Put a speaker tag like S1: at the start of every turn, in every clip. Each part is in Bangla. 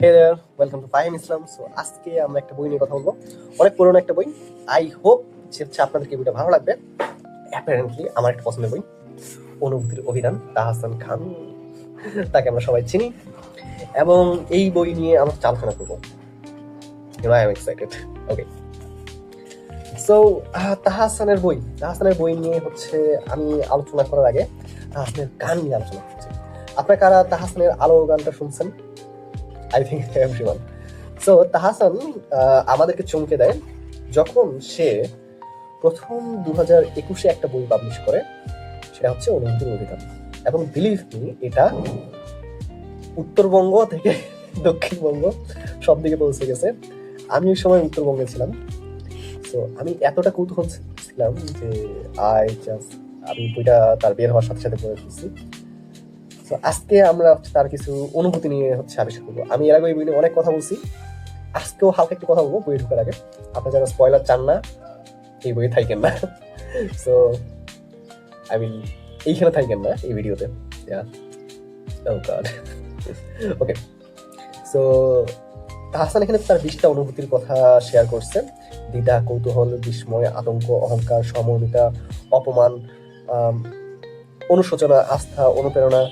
S1: Hey there, welcome to Fahim Islam. So আজকে আমরা একটা বই নিয়ে কথা বলবো। অনেক পুরনো একটা বই। আই হোপ যে আপনাদের কি বইটা ভালো লাগবে। অ্যাপারেন্টলি আমার একটা পছন্দের বই, অনুভূতির অভিধান, তাহসান খান। তাকে আমরা সবাই চিনি এবং এই বই নিয়ে আমরা আলোচনা করবো। I am excited. Okay, so তাহসানের বই নিয়ে হচ্ছে আমি আলোচনা করার আগে তাহসানের গান নিয়ে আলোচনা করছি। আপনারা কারা তাহসানের আলো গানটা শুনছেন? I think everyone. So Tahsan আমাদেরকে চমকে দেয় যখন সে প্রথম 2021-এ একটা বই পাবলিশ করে, সেটা হচ্ছে অনুভূতির অভিধান। এবং বিলিভ মি, এটা উত্তরবঙ্গ থেকে দক্ষিণবঙ্গ সব দিকে পৌঁছে গেছে। আমি ওই সময় উত্তরবঙ্গে ছিলাম। সো আমি এতটা কৌতূহল ছিলাম যে আমি বইটা তার বের হওয়ার সাথে সাথে পড়ে ফেলছি। তো আজকে আমরা তার কিছু অনুভূতি নিয়ে হচ্ছে আবিষ্কার করবো। আমি এর আগে এই বই নিয়ে অনেক কথা বলছি, আজকেও হালকা একটু কথা বলবো বই ঢোকার আগে। আপনারা যারা স্পয়লার চান না, এই বইয়ে থাকেন না। সো আই মিন এইখানে থাকেন না এই ভিডিওতে। ওকে, সো তাহসান এখানে তার 20টা অনুভূতির কথা শেয়ার করছে। দ্বিধা, কৌতূহল, বিস্ময়, আতঙ্ক, অহংকার, সমর্মিতা, অপমান, অনুশোচনা, আস্থা, অনুপ্রেরণা,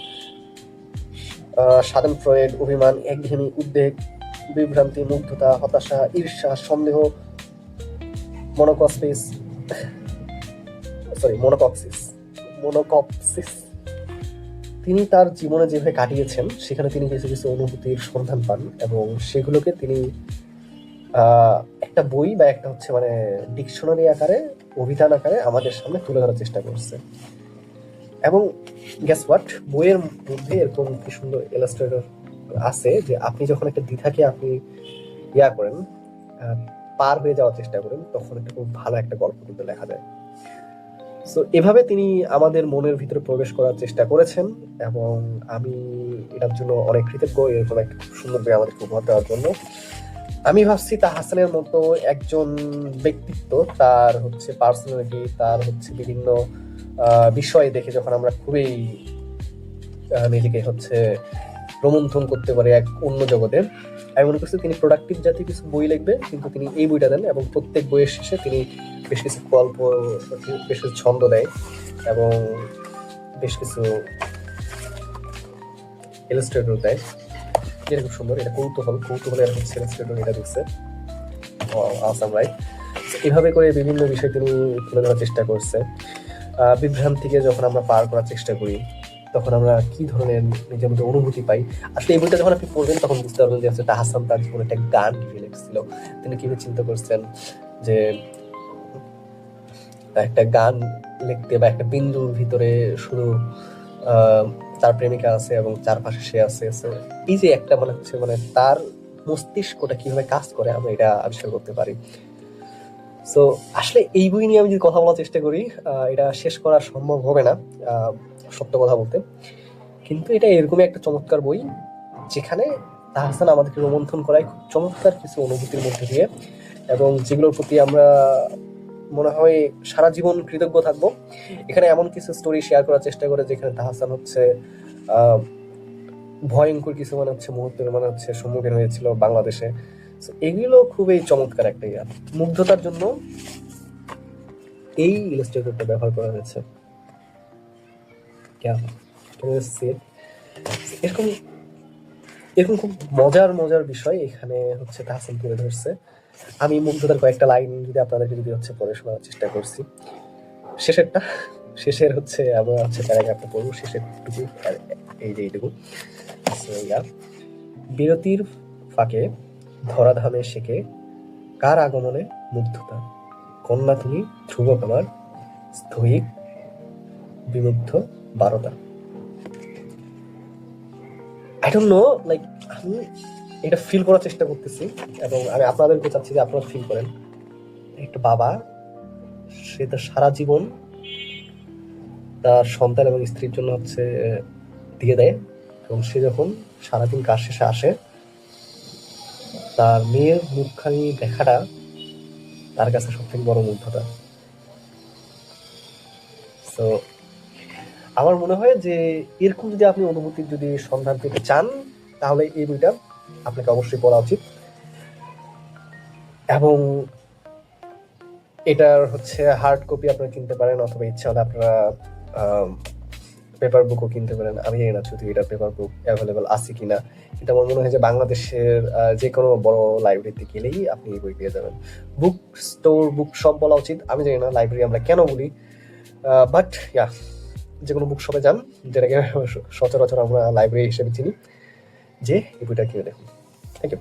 S1: সাধন প্রয়োগ, অভিমান, একঘেয়েমি, উদ্বেগ, বিভ্রান্তি, মুগ্ধতা, হতাশা, ঈর্ষা, সন্দেহ, মোনোকপসিস। তিনি তার জীবনে যেভাবে কাটিয়েছেন সেখানে তিনি কিছু কিছু অনুভূতির সন্ধান পান এবং সেগুলোকে তিনি একটা বই বা একটা হচ্ছে মানে ডিকশনারি আকারে, অভিধান আকারে আমাদের সামনে তুলে ধরার চেষ্টা করছে। এবং গেস হোয়াট, বইয়ের মধ্যে এরকম কি সুন্দর ইলাস্ট্রেটর আছে যে আপনি যখন একটা দ্বিধাকে আপনি করেন, পার হয়ে যাওয়ার চেষ্টা করেন, তখন একটা খুব ভালো একটা গল্প কিন্তু লেখা যায়। সো এভাবে তিনি আমাদের মনের ভিতরে প্রবেশ করার চেষ্টা করেছেন এবং আমি এটার জন্য অনেক কৃতজ্ঞ, এরকম একটা খুব সুন্দর বই আমাদেরকে উপহার দেওয়ার জন্য। আমি ভাবছি তাহসানের মতো একজন ব্যক্তিত্ব, তার হচ্ছে পার্সোনালিটি, তার হচ্ছে বিভিন্ন বিষয় দেখে যখন আমরা খুবই নিজেকে হচ্ছে রোমন্থন করতে পারি এক অন্য জগতে, আমি মনে করছি তিনি প্রোডাক্টিভ জাতীয় কিছু বই লিখবে, কিন্তু তিনি এই বইটা দেন এবং প্রত্যেক বইয়ের শেষে তিনি বেশ কিছু গল্প, বেশ কিছু ছন্দ দেয় এবং বেশ কিছু ইলাস্ট্রেটর দেয়, যেটা খুব সুন্দর। এটা কৌতূহলের হচ্ছে ইলাস্ট্রেটর এটা দিচ্ছে, আসাম রাইট। এভাবে করে বিভিন্ন বিষয় তিনি তুলে ধরার চেষ্টা করছে। বিভ্রান্তিকে যখন আমরা পার করার চেষ্টা করি, তখন আমরা কি ধরনের নিজের মধ্যে অনুভূতি পাই। আসলে এই বইটা যখন আপনি পড়বেন তখন বুঝতে পারবেন যে হচ্ছে তাহসান তার জীবনে একটা গান লিখছিল। তিনি কিভাবে চিন্তা করছেন যে একটা গান লিখতে বা একটা বিন্দুর ভিতরে শুধু তার প্রেমিকা আছে এবং চারপাশে সে আছে। এই যে একটা মানে হচ্ছে মানে তার মস্তিষ্কটা কিভাবে কাজ করে আমরা এটা আবিষ্কার করতে পারি। সো আসলে এই বই নিয়ে আমি যদি কথা বলার চেষ্টা করি, এটা শেষ করা সম্ভব হবে না, সত্য কথা বলতে। কিন্তু এটা এরকমই একটা চমৎকার বই যেখানে তাহসান আমাদেরকে রোমন্থন করায় খুব চমৎকার কিছু অনুভূতির মধ্যে দিয়ে, এবং যেগুলোর প্রতি আমরা মনে হয় সারা জীবন কৃতজ্ঞ থাকবো। এখানে এমন কিছু স্টোরি শেয়ার করার চেষ্টা করে যেখানে তাহসান হচ্ছে ভয়ঙ্কর কিছু মানে হচ্ছে মুহূর্তের মানে হচ্ছে সম্মুখীন হয়েছিল বাংলাদেশে। এগুলো খুবই চমৎকার একটা মুগ্ধতার জন্য এই ইলাস্ট্রেটরটা ব্যবহার করা হয়েছে। এরকম এরকম খুব মজার বিষয় এখানে হচ্ছে তাহসান তুলে ধরছে। আমি মুগ্ধতার কয়েকটা লাইন যদি আপনাদেরকে যদি হচ্ছে পড়ে শোনার চেষ্টা করছি। শেষের হচ্ছে আমরা হচ্ছে প্যারাগ্রাফটা পড়বো, শেষের টুকু এই যে এইটুকু। বিরতির ফাঁকে ধরাধামে শেখে কার আগমনে মুগ্ধতা, কন্যা তুমি ধ্রুবক আমার স্থৈক বিমুগ্ধ বারতা। আই ডোন্ট নো, লাইক আমি এটা ফিল করার চেষ্টা করতেছি এবং আমি আপনাদেরকে চাচ্ছি যে আপনারা ফিল করেন। একটা বাবা, সে তার সারা জীবন তার সন্তান এবং স্ত্রীর জন্য হচ্ছে দিয়ে দেয়, এবং সে যখন সারাদিন কাজ শেষে আসে, তার মেয়ের মুখখানি দেখাটা তার কাছে সব থেকে বড় মুগ্ধতা। তো আমার মনে হয় যে এরকম যদি আপনি অনুভূতির যদি সন্ধান পেতে চান, তাহলে এই বইটা আপনাকে অবশ্যই পড়া উচিত। এবং এটার হচ্ছে হার্ড কপি আপনারা কিনতে পারেন, অথবা ইচ্ছা হলে আপনারা পেপার বুকও কিনতে পারেন। আমি জানি না যদি এটা পেপার বুক অ্যাভেলেবল আছে কিনা, কিন্তু আমার মনে হয় যে বাংলাদেশের যে কোনো বড় লাইব্রেরিতে গেলেই আপনি এই বই পেয়ে যাবেন। বুক স্টোর, বুক শপ বলা উচিত, আমি জানি না লাইব্রেরি আমরা কেন বলি, বাট ইয়া, যে কোনো বুক শপে যান, যেটাকে সচরাচর আমরা লাইব্রেরি হিসেবে চিনি, যে এই বইটা কিনে দেখুন। Thank you.